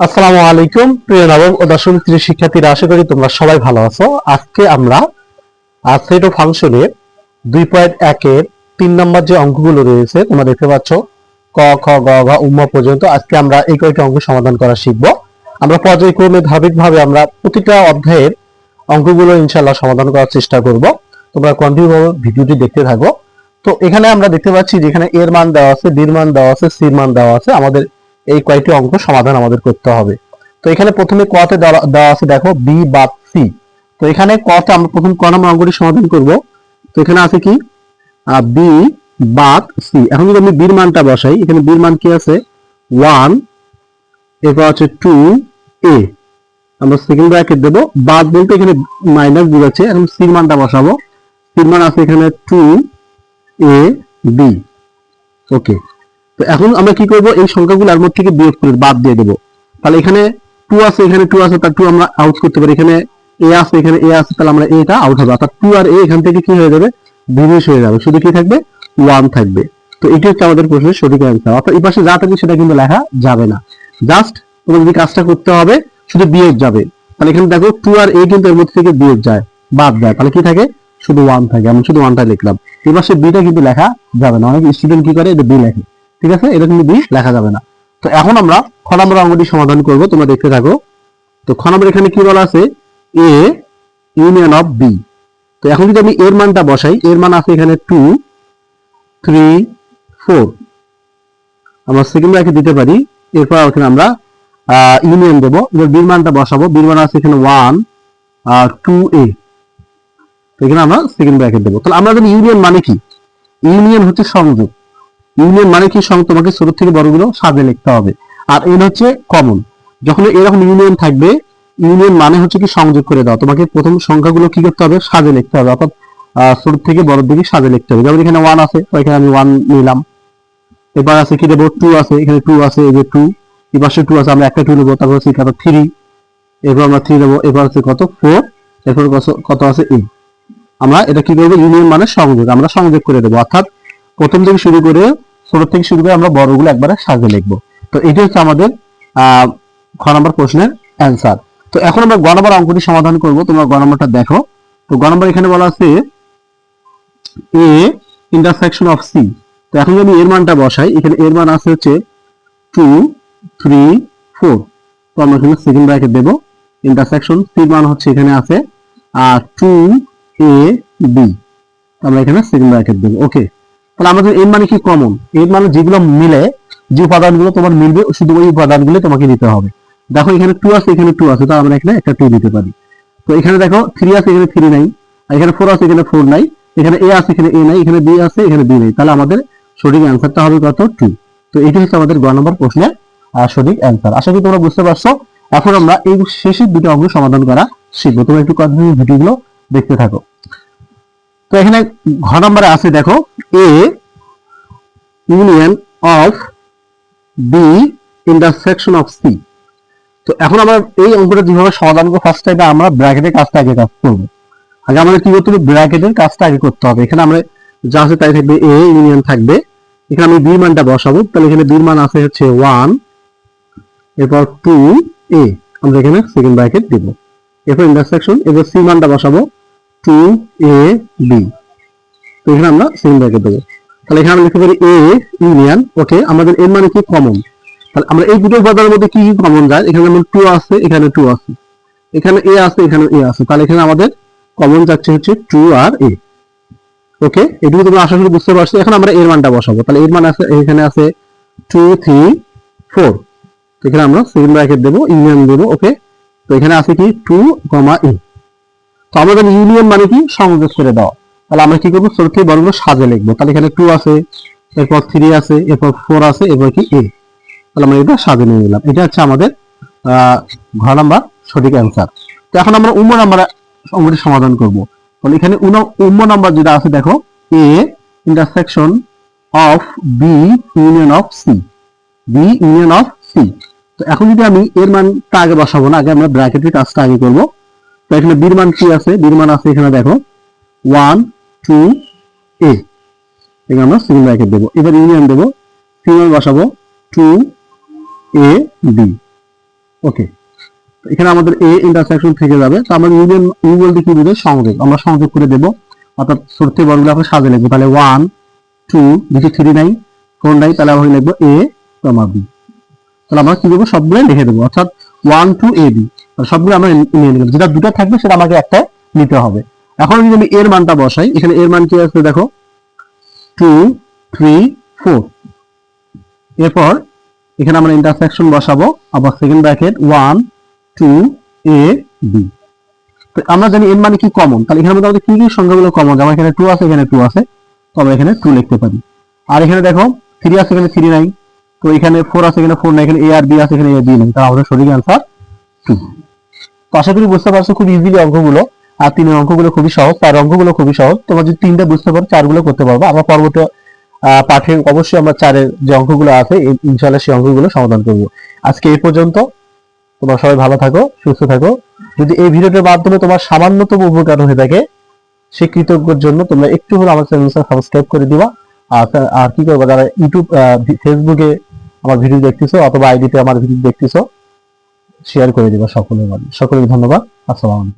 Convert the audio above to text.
আসসালামু আলাইকুম প্রিয় নবম ও দশম শ্রেণীর শিক্ষার্থীরা, আশা করি তোমরা সবাই ভালো আছো। আজকে আমরা সেট অফ ফাংশনের 2.1 এর 3 নম্বর যে অঙ্কগুলো রয়েছে তোমরা দেখতে পাচ্ছ, ক খ গ ঘ উম্মা পর্যন্ত। আজকে আমরা এই কয়েকটি অঙ্ক সমাধান করা শিখব। আমরা পর্যায়ক্রমে ধারাবাহিকভাবে আমরা প্রতিটা অধ্যায়ের অঙ্কগুলো ইনশাআল্লাহ সমাধান করার চেষ্টা করব। তোমরা কন্টিনিউ ভিডিওটি দেখতে থাকো। তো এখানে আমরা দেখতে পাচ্ছি যেখানে এর মান দেওয়া আছে, বির মান দেওয়া আছে, সির মান দেওয়া আছে। আমাদের এই কয়েকটি অঙ্ক সমাধান আমাদের করতে হবে। তো এখানে প্রথমে ক তে দেওয়া আছে, দেখো বি বাদ সি। তো এখানে ক তে আমরা প্রথম ক নম্বর অঙ্কটি সমাধান করব। তো এখানে আছে কি বি বাদ সি। এখন যদি আমি বির মানটা বসাই, এখানে বির মান কি আছে 1, এরপর আছে 2a, আমরা সেকেন্ড ব্র্যাকেট দেব। বাদ বলতে এখানে মাইনাস বুঝাচ্ছে। এখন সির মানটা বসাবো। সির মান আছে এখানে 2ab। ওকে, তো এখন আমরা কি করব, এই সংখ্যাগুলোর মধ্যে থেকে বিয়োগ করে বাদ দিয়ে দেব। তাহলে এখানে 2 আছে, এখানে 2 আছে, তার 2 আমরা আউট করতে পারি। এখানে a আছে, এখানে a আছে, তাহলে আমরা এটা আউট হবে। অর্থাৎ 2 আর a এখান থেকে কি হয়ে যাবে, বিয়োগ হয়ে যাবে। শুধু কি থাকবে, 1 থাকবে। তো এটি হচ্ছে আমাদের প্রশ্নের সঠিক অ্যান্সার। অর্থাৎ এই পাশে যা থাকবে সেটা কিন্তু লেখা যাবে না। জাস্ট তোমাদের যে কাজটা করতে হবে, শুধু বিয়োগ যাবে। তাহলে এখানে দেখো 2 আর a কিন্তু এর মধ্যে থেকে বিয়োগ যায়, বাদ যায়। তাহলে কি থাকে, শুধু 1 থাকে। আমি শুধু 1টা লিখলাম। এই পাশে বিটা কিন্তু লেখা যাবে না। অনেক স্টুডেন্ট কি করে, এটা বি লেখে। ঠিক আছে, এটা কিন্তু বি লেখা যাবে না। তো এখন আমরা খ নম্বর অঙ্কটি সমাধান করব, তোমরা দেখতে থাকো। তো খ নম্বর এখানে কি বলা আছে, এ ইউনিয়ন অফ বি। তো এখন যদি আমি এর মানটা বসাই, এর মান আছে এখানে 2, 3, 4। আমরা সেকেন্ড ব্র্যাকেট দিতে পারি। এরপর এখানে আমরা ইউনিয়ন দেব। এবার বির মানটা বসাবো। বির মান আছে এখানে 1 আর 2a। তো এখানে আমরা সেকেন্ড ব্র্যাকেট দেব। তাহলে আমরা জানি ইউনিয়ন মানে কি, ইউনিয়ন হচ্ছে সংযোগ। ইউনিয়ন মানে কি, তোমাকে ছোট থেকে বড়গুলো সাজে লিখতে হবে। আর এন হচ্ছে কমন। যখন এরকম ইউনিয়ন থাকবে, ইউনিয়ন মানে হচ্ছে কি সংযোগ করে দাও। তোমাকে প্রথম সংখ্যাগুলো কি করতে হবে, সাজে লিখতে হবে। অর্থাৎ ছোট থেকে বড় দিকে সাজে লিখতে হবে। যেমন এখানে 1 আছে, তো এখানে আমি 1 নিলাম। এবার আছে কি দেবো, 2 আছে, এখানে 2 আছে, এই যে 2। এই পাশে 2 আছে, আমরা একটা 2 নেবো। তারপর হচ্ছে কত 3, এরপর আমরা 3 নেবো। এবার আছে কত 4, এরপর কত আছে 8। আমরা এটা কি করবো, ইউনিয়ন মানে সংযোগ, আমরা সংযোগ করে দেবো। অর্থাৎ প্রথম থেকে শুরু করে, ছোট থেকে শুরু করে আমরা বড়গুলো একবারে সাজিয়ে লিখবো। তো এটি হচ্ছে আমাদের খ নম্বর প্রশ্নের অ্যান্সার। তো এখন আমরা গ নম্বর অঙ্কটি সমাধান করব। তোমরা গ নম্বরটা দেখো। তো গ নম্বর এখানে বলা আছে এ ইন্টারসেকশন অফ সি। তো এখন যদি এর মানটা বসাই, এখানে এর মান আছে হচ্ছে 2, 3, 4। তো আমরা এখানে সেকেন্ড ব্র্যাকেট দেব। ইন্টারসেকশন সি মান হচ্ছে এখানে আছে 2ab। আমরা এখানে সেকেন্ড ব্র্যাকেট দেব। ওকে, তাহলে আমাদের এর মানে কি, কমন। এর মানে যেগুলো মিলে, যে উপাদানগুলো তোমার মিলবে, শুধু ওই উপাদানগুলো তোমাকে দিতে হবে। দেখো এখানে 2 আছে, এখানে 2 আছে, তাহলে আমরা এখানে একটা 2 দিতে পারি। তো এখানে দেখো 3 আছে, এখানে 3 নাই। আর এখানে 4 আছে, এখানে 4 নাই। এখানে a আছে, এখানে a নাই। এখানে b আছে, এখানে b নাই। তাহলে আমাদের সঠিক অ্যান্সারটা হবে কত, 2। তো এটি হচ্ছে আমাদের গ নম্বর প্রশ্নের সঠিক অ্যান্সার। আশা করি তোমরা বুঝতে পারছো। এখন আমরা এই শেষের দুটো অঙ্ক সমাধান করা শিখবো। তোমরা একটু কন্টিনিউ ভিডিওগুলো দেখতে থাকো। তো এখানে ঘ নম্বরে আছে, দেখো A union of B intersection of C. তো এখন আমরা এই অঙ্কটা যেভাবে সমাধান করবো, ফার্স্ট টাইমে আমরা ব্র্যাকেটের কাজটা আগে করবো। আগে আমাদের কি করতে হবে, ব্র্যাকেটের কাজটা আগে করতে হবে। এখানে আমরা যা আছে তাই থাকবে, এ ইউনিয়ন থাকবে। এখানে আমি বি মানটা বসাবো। তাহলে এখানে বি মান আছে হচ্ছে 1, এরপর 2a, আমরা এখানে সেকেন্ড ব্র্যাকেট দিব। এরপর ইন্টারসেকশন, এরপর সি মানটা বসাবো 2ab। তো এখানে আমরা সেকেন্ড ব্র্যাকেট দেবো। তাহলে এখানে আমরা লিখতে পারি এ ইউনিয়ন। ওকে, আমাদের এর মানে কি, কমন। তাহলে আমরা এই দুটো উপাদানের মধ্যে কি কি কমন যায়, এখানে যেমন 2 আছে, এখানে 2 আছে, এখানে a আছে, এখানে a আছে। তাহলে এখানে আমাদের কমন যাচ্ছে হচ্ছে 2 আর a। ওকে, এটুকু তোমরা আশা করি বুঝতে পারছো। এখন আমরা এর মানটা বসাবো। তাহলে এর মান আছে, এখানে আছে 2, 3, 4। তো এখানে আমরা সেকেন্ড ব্র্যাকেট দেবো, ইউনিয়ন দেবো। ওকে, তো এখানে আছে কি 2, a। তো আমাদের ইউনিয়ন মানে কি, সংযোগ করে দেওয়া। তাহলে আমরা কি করবো, ছোট থেকে বড়গুলো সাজে লিখবো। তাহলে এখানে 2 আছে, এরপর 3 আছে, এরপর 4 আছে, এরপর কি a। তাহলে আমরা এটা সাজে নিয়ে নিলাম। এটা হচ্ছে আমাদের ঘ নাম্বার সঠিক অ্যান্সার। তো এখন আমরা উম্ম নাম্বার অঙ্কটি সমাধান করব। তাহলে এখানে উম্ম নাম্বার যেটা আছে, দেখো A intersection of B union of C. B union of C. তো এখন যদি আমি এর মানটা আগে বসাবো না, আগে আমরা ব্র্যাকেটের কাজটা আগে করবো। তো এখানে বির মান কি আছে, বির মান আছে এখানে দেখো 1, 2a। এখানে আমরা সেকেন্ড ব্র্যাকেট দেবো। এবার ইউনিয়ন দেবো, সি মান বসাবো 2ab। ওকে, এখানে আমাদের এ ইন্টারসেকশন থেকে যাবে। তো আমরা ইউনিয়ন ইউ বলতে কি বুঝে সংযোগ, আমরা সংযোগ করে দেব, অর্থাৎ ছোট থেকে বড়গুলো আমরা সাজিয়ে লিখবো। তাহলে 1 2 যেহেতু 3 নাই 4 নাই, তাহলে আমরা লিখবো এ কমা বি। তাহলে আমরা কি করবো, সবগুলো লিখে দেবো, অর্থাৎ 1 2 এ বি, সবগুলো আমরা নিয়ে নিলাম। যেটা দুটো থাকবে সেটা আমাকে একটা নিতে হবে। এখন যদি আমি এর মানটা বসাই, এখানে এর মান কি আছে দেখো, 2 3 4। এরপর এখানে আমরা ইন্টারসেকশন বসাবো, আবার সেকেন্ড ব্র্যাকেট 1 2 এ বি। তো আমরা জানি এর মানে কি কমন, তাহলে এখানে আমাদের কি কি সংখ্যাগুলো কমন, যেমন এখানে 2 আছে, এখানে 2 আছে, তো আমরা এখানে 2 লিখতে পারি। আর এখানে দেখো 3 আছে, এখানে 3 নাই, তো এখানে 4 আছে, এখানে 4 নাই, এখানে এ আর বি আছে, এখানে এ বি নাই, তাহলে আমাদের সঠিক অ্যান্সার 2। তো আশা করি বুঝতে পারছো খুব ইজিলি অঙ্কগুলো। আর 3 এর অঙ্কগুলো খুবই সহজ, 4 অঙ্কগুলো খুবই সহজ। তোমরা যদি 3টা বুঝতে পারো 4 গুলো করতে পারবে। আমরা পরবর্তী পাঠে অবশ্যই আমরা 4 এর যে অঙ্কগুলো আছে ইনশাআল্লাহ সেই অঙ্কগুলো সমাধান করব। আজকে এই পর্যন্ত। তোমরা সবাই ভালো থাকো, সুস্থ থাকো। যদি এই ভিডিওটার মাধ্যমে তোমার সামান্যতম উপকার হয়ে থাকে, সেই কৃতজ্ঞর জন্য তোমরা একটু হলে আমার চ্যানেলটা সাবস্ক্রাইব করে দিবা। আর কি করবা, যারা ইউটিউব ফেসবুকে আমার ভিডিও দেখতেছো অথবা আইডিতে আমার ভিডিও দেখতেছো, শেয়ার করে দিবা সকলের মাঝে। সকলকে ধন্যবাদ। আসসালামু আলাইকুম।